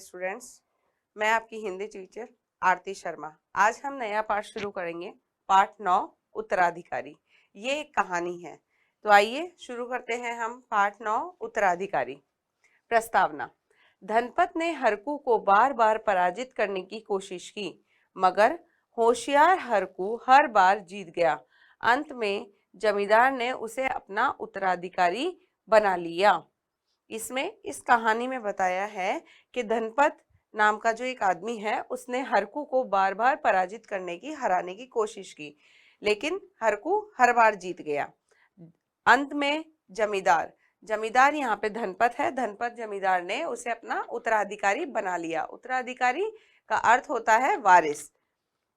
Students, मैं आपकी Hindi teacher आरती शर्मा। आज हम नया पाठ शुरू करेंगे, पाठ 9 उत्तराधिकारी। ये एक कहानी है। तो आइए शुरू करते हैं हम पाठ 9 उत्तराधिकारी। प्रस्तावना। धनपत ने हरकू को बार बार पराजित करने की कोशिश की, मगर होशियार हरकू हर बार जीत गया। अंत में जमींदार ने उसे अपना उत्तराधिकारी बना लिया। इसमें इस कहानी में बताया है कि धनपत नाम का जो एक आदमी है, उसने हरकू को बार बार पराजित करने की, हराने की कोशिश की, लेकिन हरकू हर बार जीत गया। अंत में जमींदार यहाँ पे धनपत है, धनपत जमींदार ने उसे अपना उत्तराधिकारी बना लिया। उत्तराधिकारी का अर्थ होता है वारिस।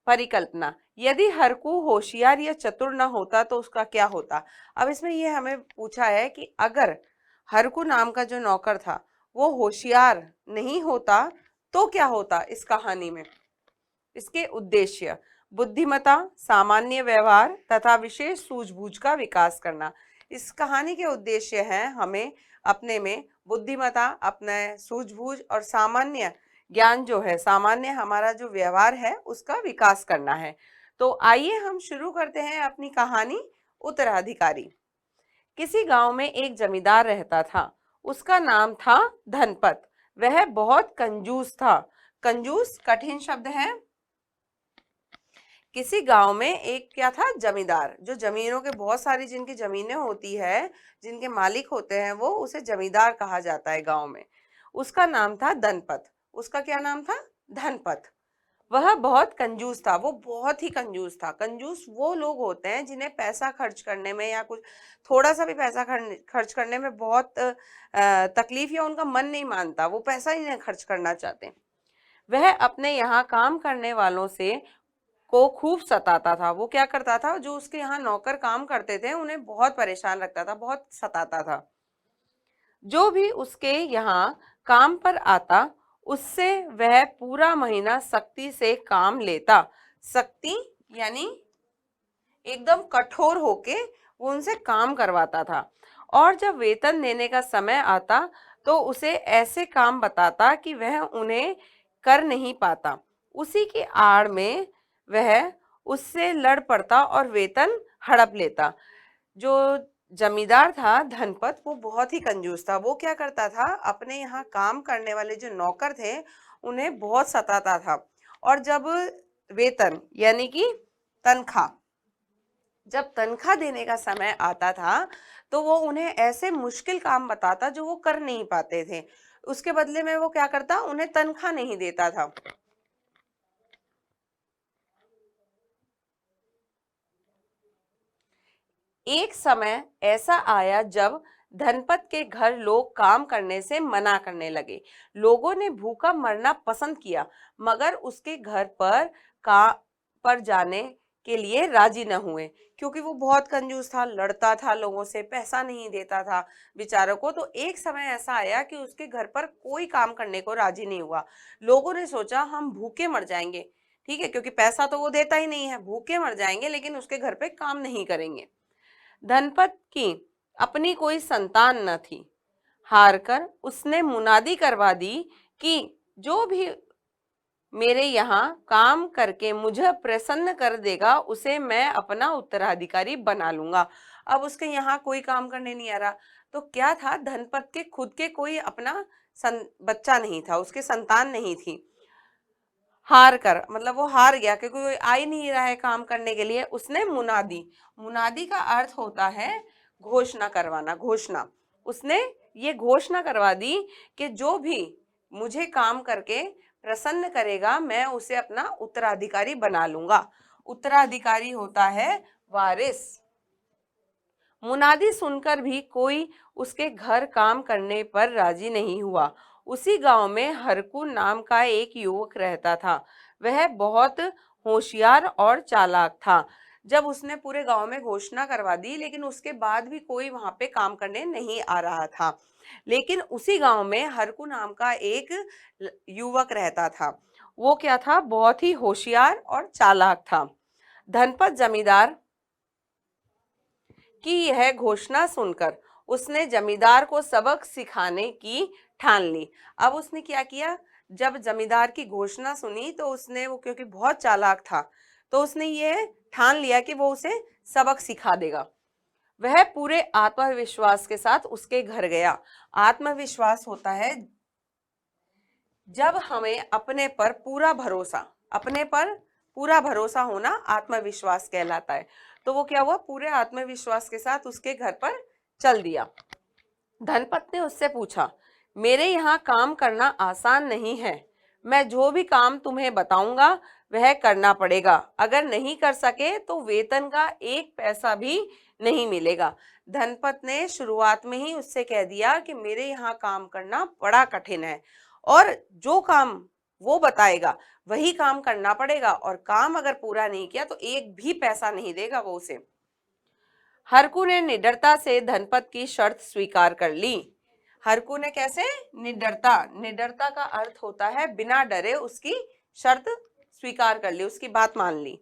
परिकल्पना। यदि हरकू होशियार या चतुर न होता तो उसका क्या होता। अब इसमें यह हमें पूछा है कि अगर हरकू नाम का जो नौकर था वो होशियार नहीं होता तो क्या होता इस कहानी में। इसके उद्देश्य: बुद्धिमत्ता, सामान्य व्यवहार तथा विशेष सूझबूझ का विकास करना। इस कहानी के उद्देश्य हैं हमें अपने में बुद्धिमत्ता, अपने सूझबूझ और सामान्य ज्ञान जो है, सामान्य हमारा जो व्यवहार है उसका विकास करना है। तो आइए हम शुरू करते हैं अपनी कहानी उत्तराधिकारी। किसी गांव में एक जमींदार रहता था। उसका नाम था धनपत। वह बहुत कंजूस था। कंजूस कठिन शब्द है। किसी गांव में एक क्या था, जमींदार, जो जमीनों के बहुत सारी जिनकी जमीनें होती है, जिनके मालिक होते हैं, वो उसे जमींदार कहा जाता है गांव में। उसका नाम था धनपत। उसका क्या नाम था? धनपत। वह बहुत कंजूस था। वो बहुत ही कंजूस था। कंजूस वो लोग होते हैं जिन्हें पैसा खर्च करने में या कुछ थोड़ा सा भी पैसा खर्च करने में बहुत तकलीफ या उनका मन नहीं मानता, वो पैसा ही नहीं खर्च करना चाहते। वह अपने यहाँ काम करने वालों से को खूब सताता था। वो क्या करता था, जो उसके यहाँ नौकर काम करते थे उन्हें बहुत परेशान रखता था, बहुत सताता था। जो भी उसके यहाँ काम पर आता उससे वह पूरा महीना सख्ती से काम लेता। सख्ती यानी एकदम कठोर होके वो उनसे काम करवाता था। और जब वेतन देने का समय आता तो उसे ऐसे काम बताता कि वह उन्हें कर नहीं पाता। उसी की आड़ में वह उससे लड़ पड़ता और वेतन हड़प लेता। जो जमींदार था धनपत, वो बहुत ही कंजूस था। वो क्या करता था, अपने यहाँ काम करने वाले जो नौकर थे उन्हें बहुत सताता था। और जब वेतन यानी कि तनख्वाह, जब तनख्वाह देने का समय आता था तो वो उन्हें ऐसे मुश्किल काम बताता जो वो कर नहीं पाते थे। उसके बदले में वो क्या करता, उन्हें तनख्वाह नहीं देता था। एक समय ऐसा आया जब धनपत के घर लोग काम करने से मना करने लगे। लोगों ने भूखा मरना पसंद किया, मगर उसके घर पर जाने के लिए राजी न हुए, क्योंकि वो बहुत कंजूस था, लड़ता था लोगों से, पैसा नहीं देता था बेचारों को। तो एक समय ऐसा आया कि उसके घर पर कोई काम करने को राजी नहीं हुआ। लोगों ने सोचा हम भूखे मर जाएंगे, ठीक है, क्योंकि पैसा तो वो देता ही नहीं है, भूखे मर जाएंगे, लेकिन उसके घर पे काम नहीं करेंगे। धनपत की अपनी कोई संतान न थी। हारकर उसने मुनादी करवा दी कि जो भी मेरे यहाँ काम करके मुझे प्रसन्न कर देगा उसे मैं अपना उत्तराधिकारी बना लूंगा। अब उसके यहाँ कोई काम करने नहीं आ रहा, तो क्या था, धनपत के खुद के कोई अपना बच्चा नहीं था, उसके संतान नहीं थी। हार कर मतलब वो हार गया, क्योंकि कोई आ ही नहीं रहा है काम करने के लिए। उसने मुनादी का अर्थ होता है घोषणा करवाना, घोषणा। उसने ये घोषणा करवा दी कि जो भी मुझे काम करके प्रसन्न करेगा मैं उसे अपना उत्तराधिकारी बना लूंगा। उत्तराधिकारी होता है वारिस। मुनादी सुनकर भी कोई उसके घर काम करने पर राजी नहीं हुआ। उसी गांव में हरकू नाम का एक युवक रहता था। वह बहुत होशियार और चालाक था। जब उसने पूरे गांव में घोषणा करवा दी, लेकिन उसके बाद भी कोई वहां पे काम करने नहीं आ रहा था। लेकिन उसी गांव में हरकू नाम का एक युवक रहता था। वो क्या था, बहुत ही होशियार और चालाक था। धनपत जमींदार की यह घोषणा सुनकर उसने जमींदार को सबक सिखाने की ठान ली। अब उसने क्या किया, जब जमींदार की घोषणा सुनी तो उसने, वो क्योंकि बहुत चालाक था, तो उसने ये ठान लिया कि वो उसे सबक सिखा देगा। वह पूरे आत्मविश्वास के साथ उसके घर गया। आत्मविश्वास होता है जब हमें अपने पर पूरा भरोसा होना आत्मविश्वास कहलाता है। तो वो क्या हुआ, पूरे आत्मविश्वास के साथ उसके घर पर चल दिया। धनपत ने उससे पूछा, मेरे यहाँ काम करना आसान नहीं है, मैं जो भी काम तुम्हें बताऊंगा वह करना पड़ेगा, अगर नहीं कर सके तो वेतन का 1 पैसा भी नहीं मिलेगा। धनपत ने शुरुआत में ही उससे कह दिया कि मेरे यहाँ काम करना बड़ा कठिन है और जो काम वो बताएगा वही काम करना पड़ेगा, और काम अगर पूरा नहीं किया तो 1 भी पैसा नहीं देगा वो उसे। हरकू ने निडरता से धनपत की शर्त स्वीकार कर ली। हरकू ने कैसे, निडरता का अर्थ होता है बिना डरे उसकी शर्त स्वीकार कर ली, उसकी बात मान ली।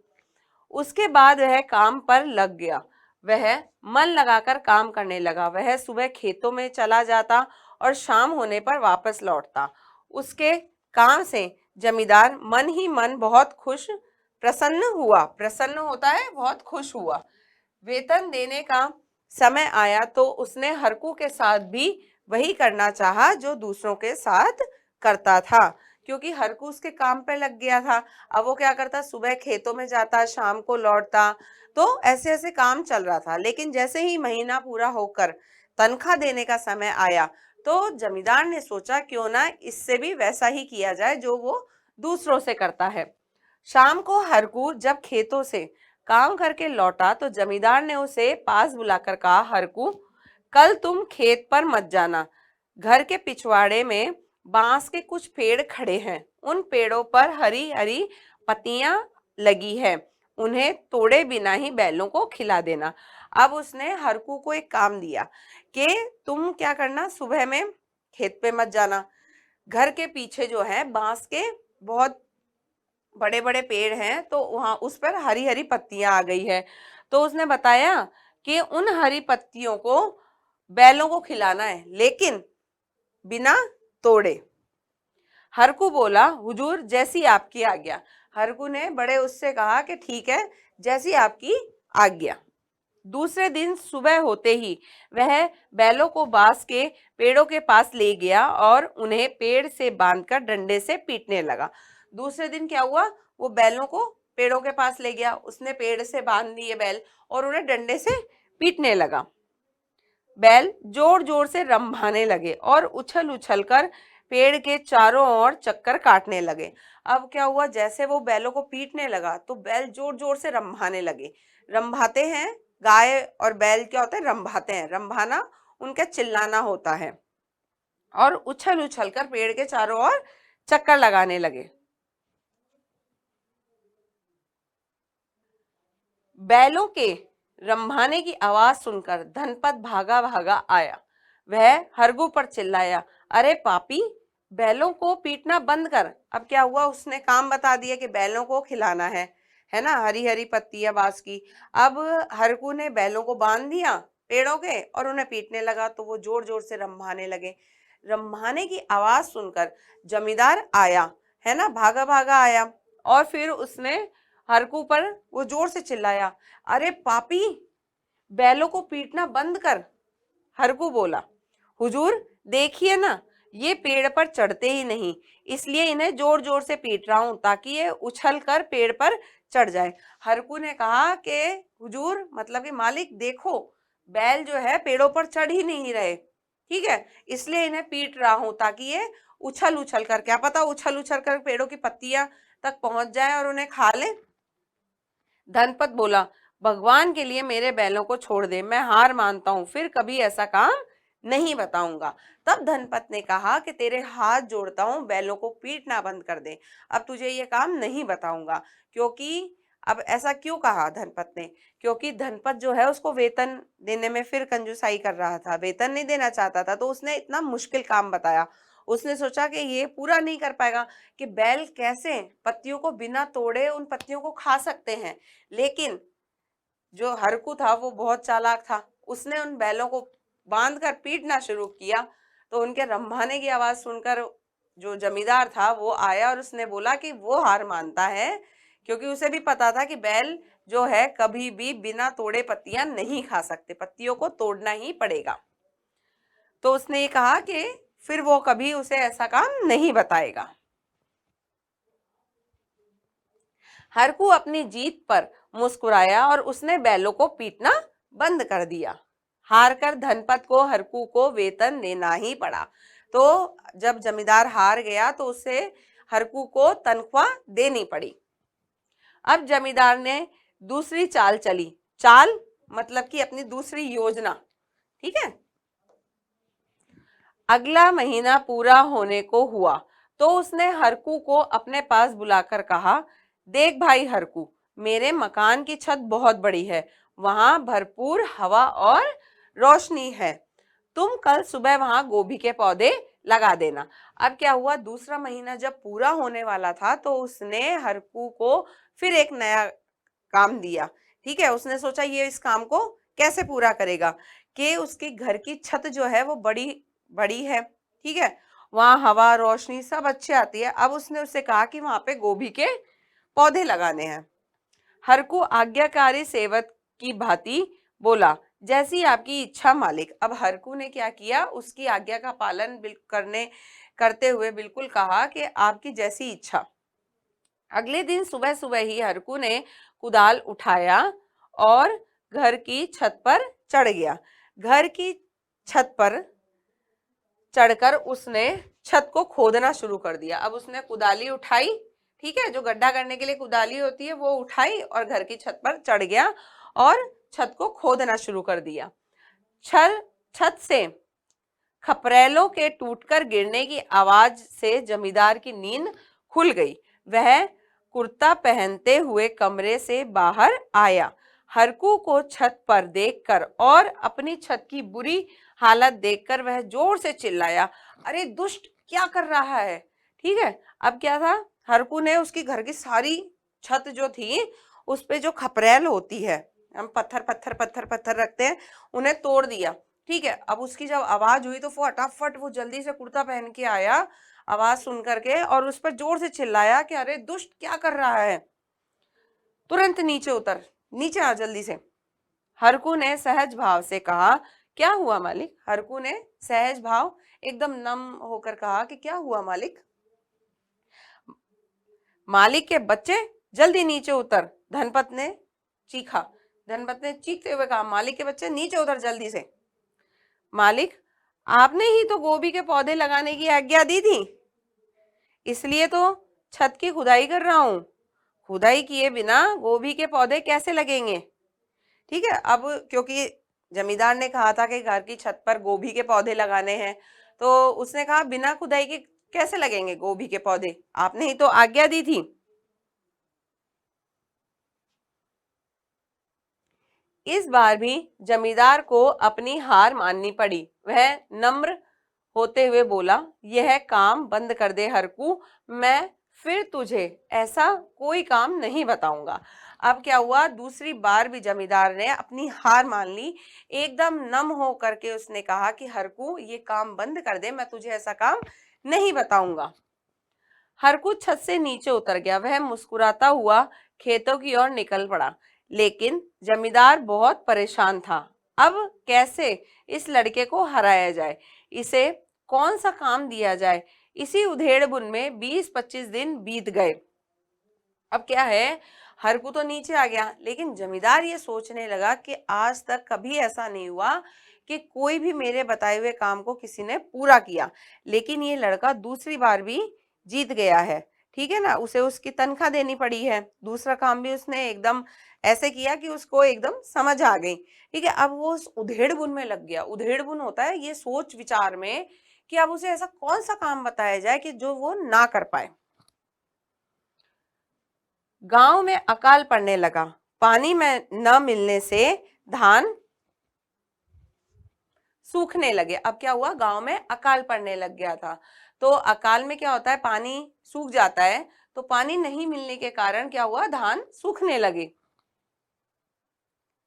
उसके बाद वह काम पर लग गया। वह मन लगाकर काम करने लगा। वह सुबह खेतों में चला जाता और शाम होने पर वापस लौटता। उसके काम से जमींदार मन ही मन बहुत प्रसन्न होता है, बहुत खुश हुआ। वेतन देने का समय आया तो उसने हरकू के साथ भी वही करना चाहा जो दूसरों के साथ करता था, क्योंकि हरकू उसके काम पे लग गया था। अब वो क्या करता, सुबह खेतों में जाता, शाम को लौटता, तो ऐसे ऐसे काम चल रहा था। लेकिन जैसे ही महीना पूरा होकर तनख्वाह देने का समय आया तो जमींदार ने सोचा क्यों ना इससे भी वैसा ही किया जाए जो वो दूसरों से करता है। शाम को हरकू जब खेतों से काम करके लौटा तो जमींदार ने उसे पास बुलाकर कहा, हरकू, कल तुम खेत पर मत जाना। घर के पिछवाड़े में बांस के कुछ पेड़ खड़े हैं, उन पेड़ों पर हरी हरी पत्तियां लगी है, उन्हें तोड़े बिना ही बैलों को खिला देना। अब उसने हरकू को एक काम दिया कि तुम क्या करना, सुबह में खेत पे मत जाना, घर के पीछे जो है बांस के बहुत बड़े बड़े पेड़ हैं, तो वहां उस पर हरी हरी पत्तियां आ गई है। तो उसने बताया कि उन हरी पत्तियों को बैलों को खिलाना है, लेकिन बिना तोड़े। हरकू बोला, हुजूर जैसी आपकी आज्ञा। हरकू ने बड़े उससे कहा कि ठीक है, जैसी आपकी आज्ञा। दूसरे दिन सुबह होते ही वह बैलों को बांस के पेड़ों के पास ले गया और उन्हें पेड़ से बांधकर डंडे से पीटने लगा। दूसरे दिन क्या हुआ, वो बैलों को पेड़ों के पास ले गया, उसने पेड़ से बांध दिए बैल और उन्हें डंडे से पीटने लगा। बैल जोर जोर से रंभाने लगे और उछल उछल कर पेड़ के चारों ओर चक्कर काटने लगे। अब क्या हुआ, जैसे वो बैलों को पीटने लगा तो बैल जोर जोर से रंभाने लगे। रंभाते हैं, गाय और बैल क्या होते हैं, रंभाते हैं। रंभाना उनका चिल्लाना होता है। और उछल उछल कर पेड़ के चारों ओर चक्कर लगाने लगे। बैलों के रंभाने की आवाज सुनकर धनपत भागा भागा आया। वह हरगू पर चिल्लाया, अरे पापी, बैलों को पीटना बंद कर। अब क्या हुआ, उसने काम बता दिया कि बैलों को खिलाना है ना, हरी हरी पत्तियां बांस की। अब हरगू ने बैलों को बांध दिया पेड़ों के और उन्हें पीटने लगा, तो वो जोर जोर से रंभाने लगे। रंभाने की आवाज सुनकर जमींदार आया, है ना, भागा भागा आया, और फिर उसने हरकू पर वो जोर से चिल्लाया, अरे पापी, बैलों को पीटना बंद कर। हरकू बोला, हुजूर देखिए ना, ये पेड़ पर चढ़ते ही नहीं, इसलिए इन्हें जोर जोर से पीट रहा हूं ताकि ये उछल कर पेड़ पर चढ़ जाए। हरकू ने कहा कि हुजूर, मतलब कि मालिक देखो, बैल जो है पेड़ों पर चढ़ ही नहीं रहे, ठीक है, इसलिए इन्हें पीट रहा हूं ताकि ये उछल उछल कर, क्या पता उछल उछल कर पेड़ों की पत्तियां तक पहुंच जाए और उन्हें खा ले। धनपत बोला, भगवान के लिए मेरे बैलों को छोड़ दे, मैं हार मानता हूं, फिर कभी ऐसा काम नहीं बताऊंगा। तब धनपत ने कहा कि तेरे हाथ जोड़ता हूं, बैलों को पीटना बंद कर दे, अब तुझे ये काम नहीं बताऊंगा। क्योंकि अब ऐसा क्यों कहा धनपत ने, क्योंकि धनपत जो है उसको वेतन देने में फिर कंजूसाई कर रहा था, वेतन नहीं देना चाहता था, तो उसने इतना मुश्किल काम बताया। उसने सोचा कि ये पूरा नहीं कर पाएगा कि बैल कैसे पत्तियों को बिना तोड़े उन पत्तियों को खा सकते हैं। लेकिन जो हरकू था वो बहुत चालाक था, उसने उन बैलों को बांधकर पीटना शुरू किया, तो उनके रंभाने की आवाज सुनकर जो जमींदार था वो आया और उसने बोला कि वो हार मानता है, क्योंकि उसे भी पता था कि बैल जो है कभी भी बिना तोड़े पत्तियां नहीं खा सकते, पत्तियों को तोड़ना ही पड़ेगा। तो उसने ये कहा कि फिर वो कभी उसे ऐसा काम नहीं बताएगा। हरकू अपनी जीत पर मुस्कुराया और उसने बैलों को पीटना बंद कर दिया। हार कर धनपत को हरकू को वेतन देना ही पड़ा। तो जब जमींदार हार गया तो उसे हरकू को तनख्वाह देनी पड़ी। अब जमींदार ने दूसरी चाल चली। चाल मतलब कि अपनी दूसरी योजना, ठीक है। अगला महीना पूरा होने को हुआ तो उसने हरकू को अपने पास बुलाकर कहा, देख भाई हरकू, मेरे मकान की छत बहुत बड़ी है, वहां भरपूर हवा और रोशनी है। तुम कल सुबह वहां गोभी के पौधे लगा देना। अब क्या हुआ, दूसरा महीना जब पूरा होने वाला था तो उसने हरकू को फिर एक नया काम दिया। ठीक है, उसने सोचा ये इस काम को कैसे पूरा करेगा कि उसकी घर की छत जो है वो बड़ी बड़ी है, ठीक है, वहां हवा रोशनी सब अच्छी आती है। अब उसने उससे कहा कि वहां पे गोभी के पौधे लगाने हैं। हरकू आज्ञाकारी सेवक की भांति बोला, जैसी आपकी इच्छा मालिक। अब हरकू ने क्या किया, उसकी आज्ञा का पालन करते हुए बिल्कुल कहा कि आपकी जैसी इच्छा। अगले दिन सुबह सुबह ही हरकू ने कुदाल उठाया और घर की छत पर चढ़ गया। घर की छत पर चढ़कर उसने छत को खोदना शुरू कर दिया। अब उसने कुदाली उठाई, ठीक है, जो गड्ढा करने के लिए कुदाली होती है वो उठाई और घर की छत पर चढ़ गया और छत को खोदना शुरू कर दिया। छत से खपरेलों के टूटकर गिरने की आवाज से जमींदार की नींद खुल गई। वह कुर्ता पहनते हुए कमरे से बाहर आया। हरकू को छत पर देखकर और अपनी छत की बुरी हालत देखकर वह जोर से चिल्लाया, अरे दुष्ट, क्या कर रहा है। ठीक है, अब क्या था, हरकू ने उसकी घर की सारी छत जो थी उस पे जो खपरेल होती है, हम पत्थर पत्थर पत्थर पत्थर रखते हैं, उन्हें तोड़ दिया। ठीक है, अब उसकी जब आवाज हुई तो फटाफट वो जल्दी से कुर्ता पहन के आया आवाज सुन करके और उस पर जोर से चिल्लाया कि अरे दुष्ट, क्या कर रहा है, तुरंत नीचे उतर, नीचे आ जल्दी से। हरकू ने सहज भाव से कहा, क्या हुआ मालिक। हरकू ने सहज भाव एकदम नम होकर कहा कि क्या हुआ मालिक। मालिक के बच्चे, जल्दी नीचे उतर, धनपत ने चीखा। धनपत ने चीखते हुए कहा, मालिक के बच्चे नीचे उतर जल्दी से। मालिक, आपने ही तो गोभी के पौधे लगाने की आज्ञा दी थी, इसलिए तो छत की खुदाई कर रहा हूं। खुदाई किए बिना गोभी के पौधे कैसे लगेंगे। ठीक है, अब क्योंकि जमींदार ने कहा था कि घर की छत पर गोभी के पौधे लगाने हैं, तो उसने कहा बिना खुदाई के कैसे लगेंगे गोभी के पौधे, आपने ही तो आज्ञा दी थी। इस बार भी जमींदार को अपनी हार माननी पड़ी। वह नम्र होते हुए बोला, यह काम बंद कर दे हरकू, मैं फिर तुझे ऐसा कोई काम नहीं बताऊंगा। अब क्या हुआ, दूसरी बार भी जमींदार ने अपनी हार मान ली। एकदम नम हो करके उसने कहा कि हरकू, ये काम बंद कर दे, मैं तुझे ऐसा काम नहीं बताऊंगा। हरकू छत से नीचे उतर गया। वह मुस्कुराता हुआ खेतों की ओर निकल पड़ा, लेकिन जमींदार बहुत परेशान था। अब कैसे इस लड़के को हराया जाए, इसे कौन सा काम दिया जाए। इसी उधेड़-बुन में 20-25 दिन बीत गए। अब क्या है, हरकू तो नीचे आ गया, लेकिन जमींदार ये सोचने लगा कि आज तक कभी ऐसा नहीं हुआ कि कोई भी मेरे बताए हुए काम को किसी ने पूरा किया, लेकिन ये लड़का दूसरी बार भी जीत गया है। ठीक है ना, उसे उसकी तनख्वाह देनी पड़ी है। दूसरा काम भी उसने एकदम ऐसे किया कि उसको एकदम समझ आ गई। ठीक है, अब वो उस उधेड़-बुन में लग गया। उधेड़-बुन होता है ये सोच विचार में कि अब उसे ऐसा कौन सा काम बताया जाए कि जो वो ना कर पाए। गांव में अकाल पड़ने लगा। पानी में न मिलने से धान सूखने लगे। अब क्या हुआ, गांव में अकाल पड़ने लग गया था। तो अकाल में क्या होता है, पानी सूख जाता है, तो पानी नहीं मिलने के कारण क्या हुआ, धान सूखने लगे।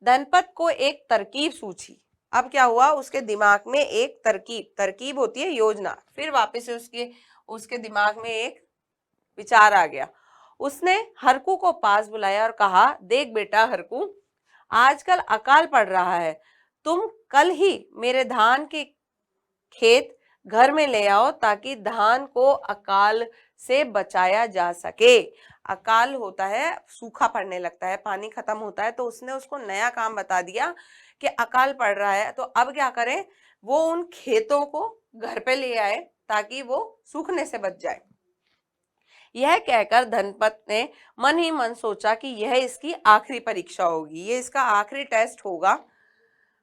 धनपत को एक तरकीब सूझी। अब क्या हुआ, उसके दिमाग में एक तरकीब, तरकीब होती है योजना, फिर वापस से उसके दिमाग में एक विचार आ गया। उसने हरकू को पास बुलाया और कहा, देख बेटा हरकू, आजकल अकाल पड़ रहा है, तुम कल ही मेरे धान के खेत घर में ले आओ ताकि धान को अकाल से बचाया जा सके। अकाल होता है, सूखा पड़ने लगता है, पानी खत्म होता है, तो उसने उसको नया काम बता दिया कि अकाल पड़ रहा है, तो अब क्या करें, वो उन खेतों को घर पे ले आए ताकि वो सूखने से बच जाए। यह कहकर धनपत ने मन ही मन सोचा कि यह इसकी आखिरी परीक्षा होगी, ये इसका आखिरी टेस्ट होगा।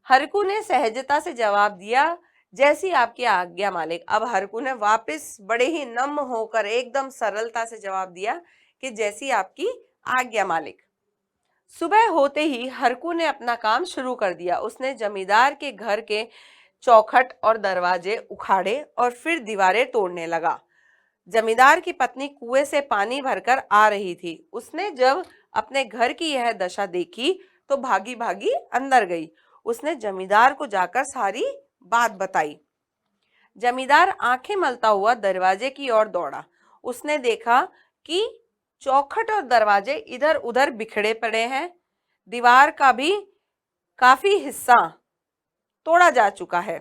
हरकू ने सहजता से जवाब दिया, जैसी आपकी आज्ञा मालिक। अब हरकू ने वापस बड़े ही नम्र होकर एकदम सरलता से जवाब दिया कि जैसी आपकी आज्ञा मालिक। सुबह होते ही हरकू ने अपना काम शुरू कर दिया। उसने जमींदार के घर के चौखट और दरवाजे उखाड़े और फिर दीवारें तोड़ने लगा। जमींदार की पत्नी कुएं से पानी भरकर आ रही थी। उसने जब अपने घर की यह दशा देखी तो भागी भागी अंदर गई। उसने जमींदार को जाकर सारी बात बताई। जमींदार आंखें मलता हुआ दरवाजे की ओर दौड़ा। उसने देखा कि चौखट और दरवाजे इधर उधर बिखरे पड़े हैं। दीवार का भी काफी हिस्सा तोड़ा जा चुका है।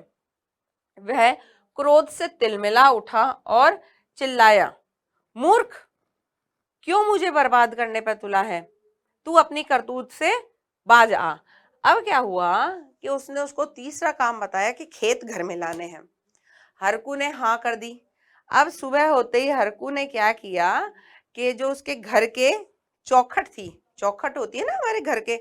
वह क्रोध से तिलमिला उठा और चिल्लाया, मूर्ख, क्यों मुझे बर्बाद करने पर तुला है? तू अपनी करतूत से बाज आ। अब क्या हुआ कि उसने उसको तीसरा काम बताया कि खेत घर में लाने हैं। हरकू ने हाँ कर दी। अब सुबह होते ही हरकू ने क्या किया कि जो उसके घर के चौखट थी, चौखट होती है ना हमारे घर के,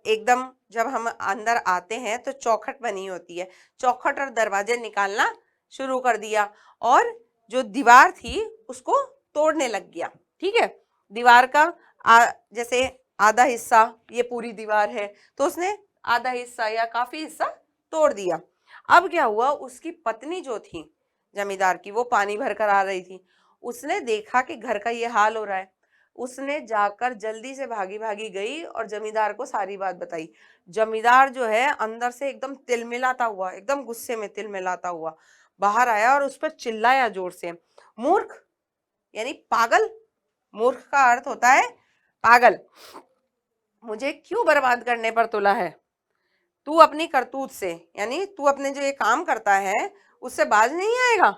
एकदम जब हम अंदर आते हैं तो चौखट बनी होती है, चौखट और दरवाजे निकालना शुरू कर दिया और जो दीवार थी उसको तोड़ने लग गया। ठीक है, दीवार का जैसे आधा हिस्सा ये पूरी दीवार है, तो उसने आधा हिस्सा या काफी हिस्सा तोड़ दिया। अब क्या हुआ, उसकी पत्नी जो थी जमींदार की, वो पानी भर कर आ रही थी। उसने देखा कि घर का ये हाल हो रहा है। उसने जाकर जल्दी से भागी भागी गई और जमींदार को सारी बात बताई। जमींदार जो है अंदर से एकदम तिलमिलाता हुआ, एकदम गुस्से में तिलमिलाता हुआ बाहर आया और उस पर चिल्लाया जोर से, मूर्ख यानी पागल, मूर्ख का अर्थ होता है पागल, मुझे क्यों बर्बाद करने पर तुला है? तू अपनी करतूत से, यानी तू अपने जो ये काम करता है उससे बाज नहीं आएगा।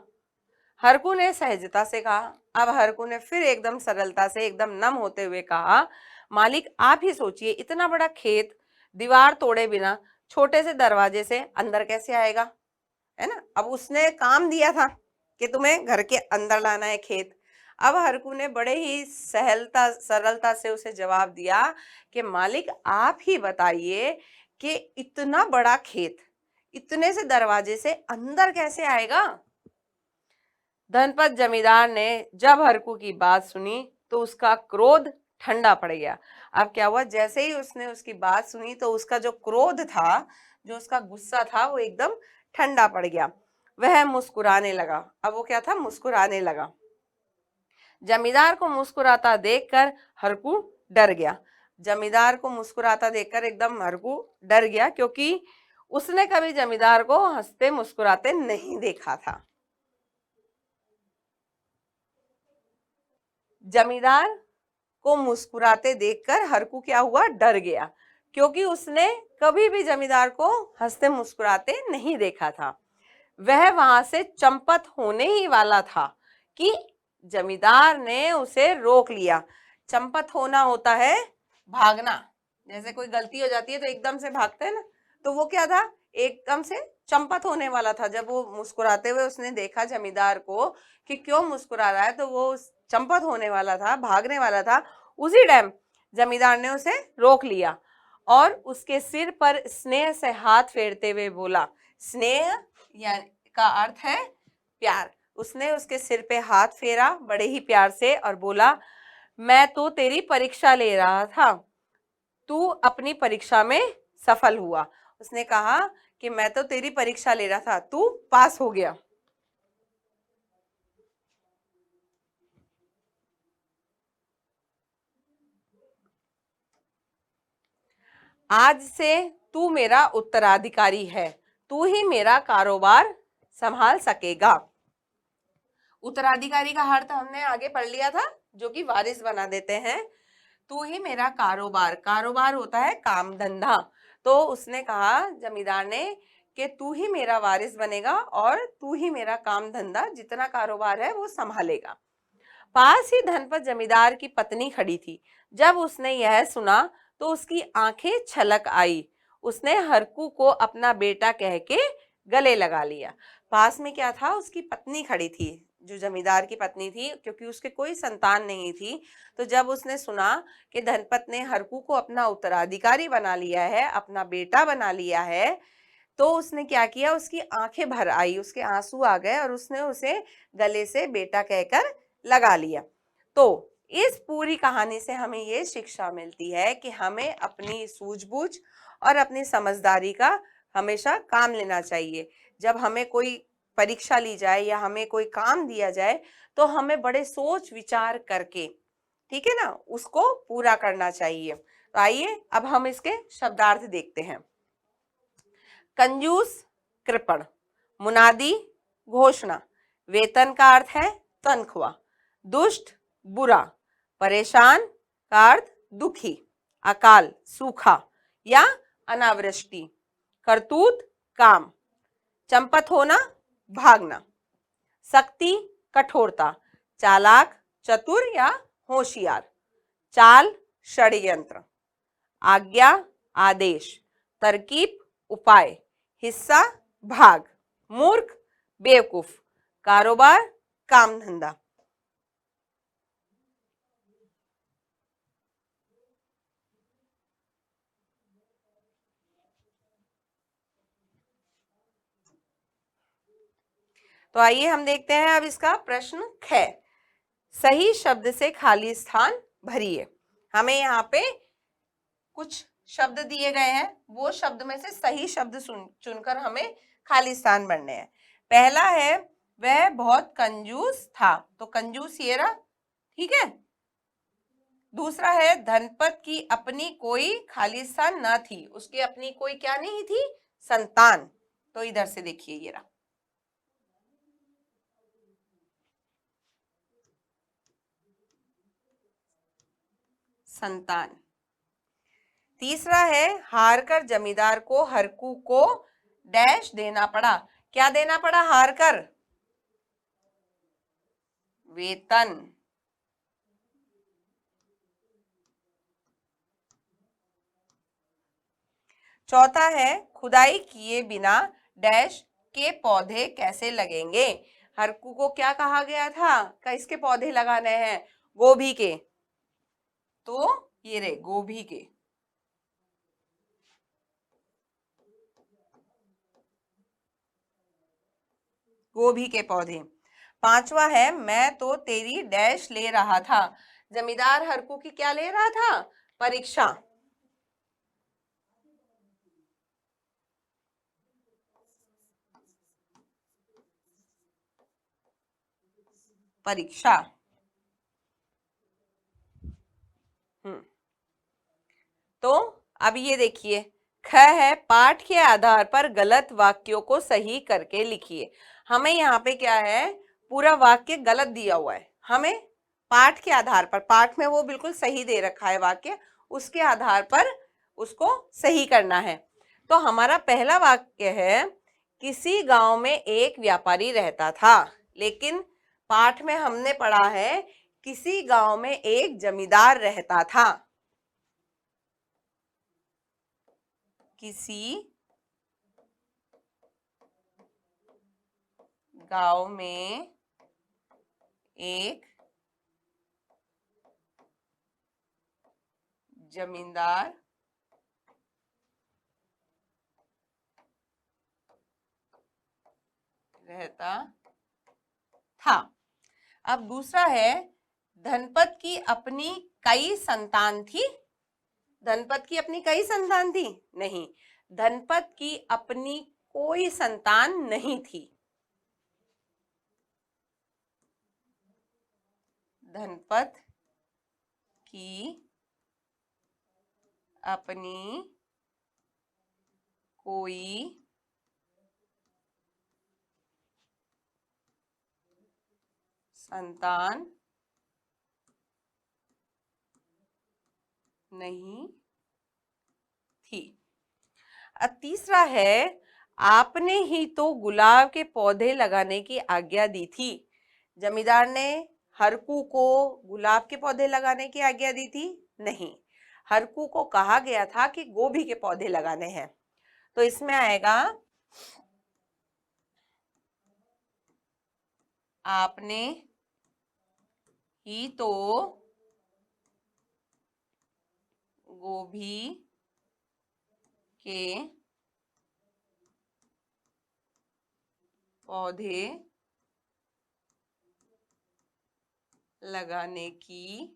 हरकू ने सहजता से कहा। अब हरकू ने फिर एकदम सरलता से, एकदम नम होते हुए कहा, मालिक आप ही सोचिए, इतना बड़ा खेत दीवार तोड़े बिना छोटे से दरवाजे से अंदर कैसे आएगा, है ना? अब उसने काम दिया था कि तुम्हें घर के अंदर लाना है खेत। अब हरकू ने बड़े ही सरलता से उसे जवाब दिया कि मालिक आप ही बताइए कि इतना बड़ा खेत इतने से दरवाजे से अंदर कैसे आएगा? धनपत जमींदार ने जब हरकू की बात सुनी तो उसका क्रोध ठंडा पड़ गया। अब क्या हुआ, जैसे ही उसने उसकी बात सुनी तो उसका जो क्रोध था, जो उसका गुस्सा था, वो एकदम ठंडा पड़ गया। वह मुस्कुराने लगा। अब वो क्या था, मुस्कुराने लगा। जमींदार को मुस्कुराता देखकर हरकू डर गया। जमींदार को मुस्कुराता देखकर एकदम हरकू डर गया, क्योंकि उसने कभी जमींदार को हंसते मुस्कुराते नहीं देखा था। जमींदार को मुस्कुराते देखकर हरकू क्या हुआ, डर गया, क्योंकि उसने कभी भी जमींदार को हंसते मुस्कुराते नहीं देखा था। वह वहां से चंपत होने ही वाला था कि जमींदार ने उसे रोक लिया। चंपत होना होता है भागना, जैसे कोई गलती हो जाती है तो एकदम से भागते हैं ना, तो वो क्या था, एकदम से चंपत होने वाला था। जब वो मुस्कुराते हुए उसने देखा जमींदार को कि क्यों मुस्कुरा रहा है, तो वो चंपत होने वाला था, भागने वाला था। उसी टाइम जमींदार ने उसे रोक लिया और उसके सिर पर स्नेह से हाथ फेरते हुए बोला, स्नेह यानी का अर्थ है प्यार। उसने उसके सिर पे हाथ फेरा बड़े ही प्यार से और बोला, मैं तो तेरी परीक्षा ले रहा था, तू अपनी परीक्षा में सफल हुआ। उसने कहा कि मैं तो तेरी परीक्षा ले रहा था, तू पास हो गया। आज से तू मेरा उत्तराधिकारी है, तू ही मेरा कारोबार संभाल सकेगा। उत्तराधिकारी का अर्थ हमने आगे पढ़ लिया था, जो कि वारिस बना देते हैं। तू ही मेरा कारोबार, कारोबार होता है काम धंधा। तो उसने कहा जमींदार ने कि तू ही मेरा वारिस बनेगा और तू ही मेरा काम धंधा जितना कारोबार है वो संभालेगा। पास ही धनपत जमींदार की पत्नी खड़ी थी। जब उसने यह सुना तो उसकी आंखें छलक आई। उसने हरकू को अपना बेटा कह के गले लगा लिया। पास में क्या था, उसकी पत्नी खड़ी थी, जो जमींदार की पत्नी थी, क्योंकि उसके कोई संतान नहीं थी। तो जब उसने सुना कि धनपत ने हरकू को अपना उत्तराधिकारी बना लिया है, अपना बेटा बना लिया है, तो उसने क्या किया, उसकी आंखें भर आई, उसके आंसू आ गए और उसने उसे गले से बेटा कहकर लगा लिया। तो इस पूरी कहानी से हमें ये शिक्षा मिलती है कि हमें अपनी सूझबूझ और अपनी समझदारी का हमेशा काम लेना चाहिए। जब हमें कोई परीक्षा ली जाए या हमें कोई काम दिया जाए तो हमें बड़े सोच विचार करके, ठीक है ना, उसको पूरा करना चाहिए। तो आइए अब हम इसके शब्दार्थ देखते हैं। कंजूस कृपण, मुनादी घोषणा, वेतन का अर्थ है तनख्वाह, दुष्ट बुरा, परेशान का अर्थ दुखी, अकाल सूखा या अनावृष्टि, करतूत काम, चंपत होना भागना, सख्ती कठोरता, चालाक चतुर या होशियार, चाल षड्यंत्र, आज्ञा आदेश, तरकीब उपाय, हिस्सा भाग, मूर्ख बेवकूफ, कारोबार काम धंधा। तो आइए हम देखते हैं अब इसका प्रश्न ख। सही शब्द से खाली स्थान भरिए। हमें यहाँ पे कुछ शब्द दिए गए हैं, वो शब्द में से सही शब्द चुनकर हमें खाली स्थान भरने हैं। पहला है वह बहुत कंजूस था, तो कंजूस ये रहा, ठीक है। दूसरा है धनपत की अपनी कोई खाली स्थान न थी, उसकी अपनी कोई क्या नहीं थी, संतान, तो इधर से देखिए ये रहा। संतान। तीसरा है हारकर जमींदार को हरकू को डैश देना पड़ा। क्या देना पड़ा हारकर? वेतन। चौथा है खुदाई किए बिना डैश के पौधे कैसे लगेंगे। हरकू को क्या कहा गया था, किसके पौधे लगाने हैं, गोभी के, तो ये रहे गोभी के। गोभी के पौधे। पांचवा है मैं तो तेरी डैश ले रहा था। जमींदार हरकू की क्या ले रहा था, परीक्षा। परीक्षा। तो अब ये देखिए, ख है पाठ के आधार पर गलत वाक्यों को सही करके लिखिए। हमें यहाँ पे क्या है, पूरा वाक्य गलत दिया हुआ है, हमें पाठ के आधार पर, पाठ में वो बिल्कुल सही दे रखा है वाक्य, उसके आधार पर उसको सही करना है। तो हमारा पहला वाक्य है किसी गांव में एक व्यापारी रहता था, लेकिन पाठ में हमने पढ़ा है किसी गांव में एक जमींदार रहता था। किसी गांव में एक जमींदार रहता था। अब दूसरा है धनपत की अपनी कई संतान थी। धनपत की अपनी कई संतान थी, नहीं, धनपत की अपनी कोई संतान नहीं थी। धनपत की अपनी कोई संतान नहीं थी। अब तीसरा है, आपने ही तो गुलाब के पौधे लगाने की आज्ञा दी थी। जमींदार ने हरकू को गुलाब के पौधे लगाने की आज्ञा दी थी? नहीं, हरकू को कहा गया था कि गोभी के पौधे लगाने हैं। तो इसमें आएगा आपने ही तो गोभी के पौधे लगाने की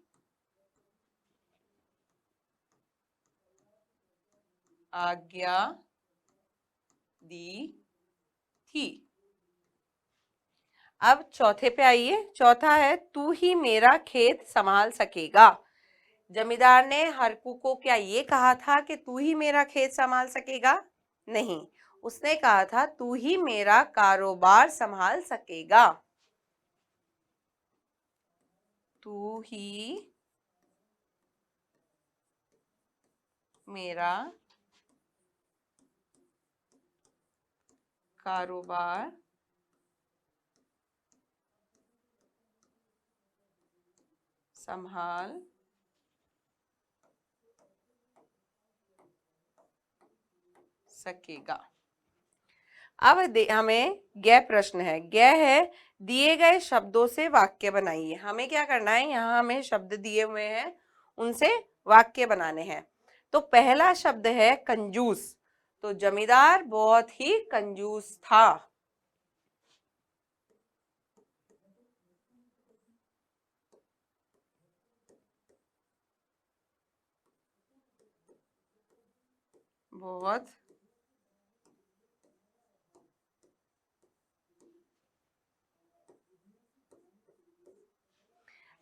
आज्ञा दी थी। अब चौथे पे आइए। चौथा है, तू ही मेरा खेत संभाल सकेगा। जमींदार ने हरकू को क्या ये कहा था कि तू ही मेरा खेत संभाल सकेगा? नहीं, उसने कहा था तू ही मेरा कारोबार संभाल सकेगा। तू ही मेरा कारोबार संभाल सकेगा। अब हमें गै प्रश्न है। गै है, दिए गए शब्दों से वाक्य बनाइए। हमें क्या करना है, यहाँ हमें शब्द दिए हुए हैं, उनसे वाक्य बनाने हैं। तो पहला शब्द है कंजूस। तो जमींदार बहुत ही कंजूस था। बहुत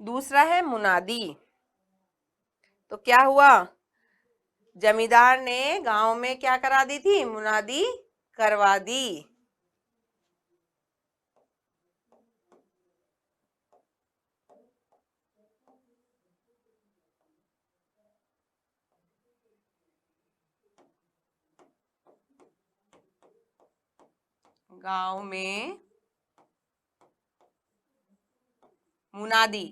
दूसरा है मुनादी। तो क्या हुआ, जमींदार ने गांव में क्या करा दी थी, मुनादी करवा दी। गांव में मुनादी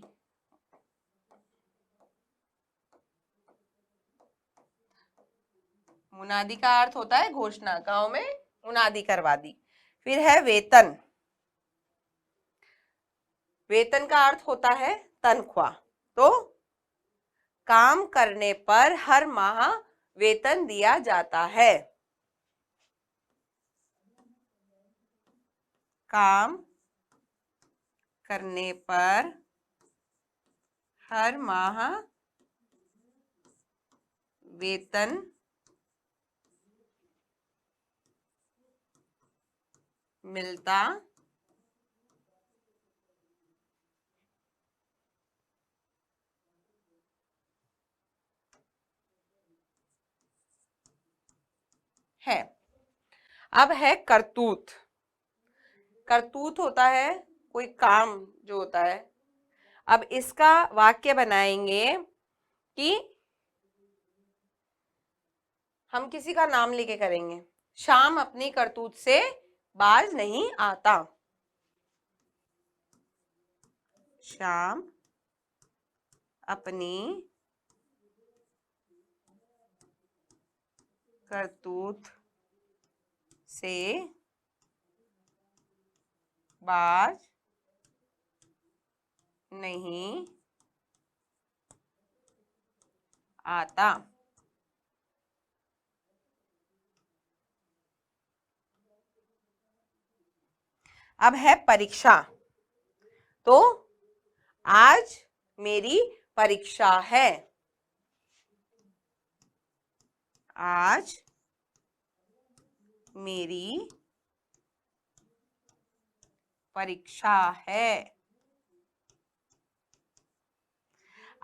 मुनादी का अर्थ होता है घोषणा। गांव में मुनादी करवा दी। फिर है वेतन। वेतन का अर्थ होता है तनख्वाह। तो काम करने पर हर माह वेतन दिया जाता है। काम करने पर हर माह वेतन मिलता है। अब है करतूत। करतूत होता है कोई काम जो होता है। अब इसका वाक्य बनाएंगे कि हम किसी का नाम लेके करेंगे। शाम अपनी करतूत से बाज नहीं आता। शाम अपनी करतूत से बाज नहीं आता। अब है परीक्षा। तो आज मेरी परीक्षा है। आज मेरी परीक्षा है।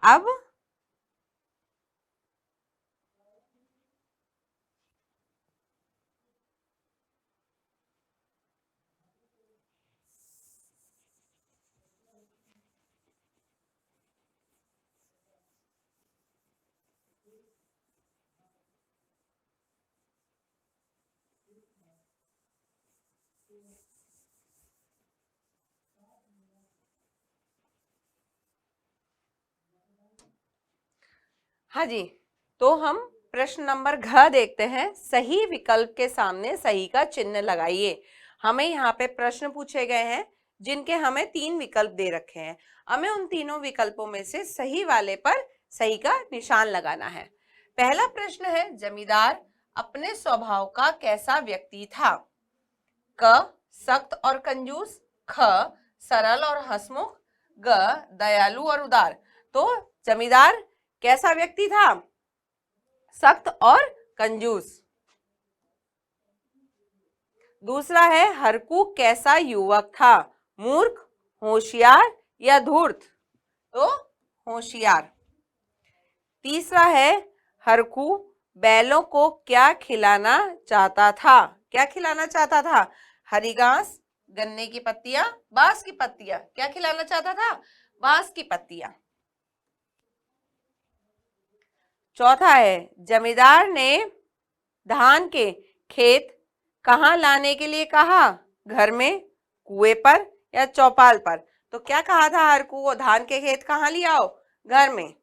अब हाँ जी, तो हम प्रश्न नंबर घ देखते हैं। सही विकल्प के सामने सही का चिन्ह लगाइए। हमें यहाँ पे प्रश्न पूछे गए हैं जिनके हमें 3 विकल्प दे रखे हैं। हमें उन तीनों विकल्पों में से सही वाले पर सही का निशान लगाना है। पहला प्रश्न है, जमींदार अपने स्वभाव का कैसा व्यक्ति था? क, सख्त और कंजूस, ख, सरल और हंसमुख, ग, दयालु और उदार। तो जमींदार कैसा व्यक्ति था? सख्त और कंजूस। दूसरा है, हरकू कैसा युवक था? मूर्ख, होशियार या धूर्त? तो होशियार। तीसरा है, हरकू बैलों को क्या खिलाना चाहता था? क्या खिलाना चाहता था? हरी घास, गन्ने की पत्तियां, बांस की पत्तियां। क्या खिलाना चाहता था? बांस की पत्तियां। चौथा है, जमींदार ने धान के खेत कहाँ लाने के लिए कहा? घर में, कुएं पर या चौपाल पर? तो क्या कहा था हरकू को? धान के खेत कहाँ ले आओ? घर में।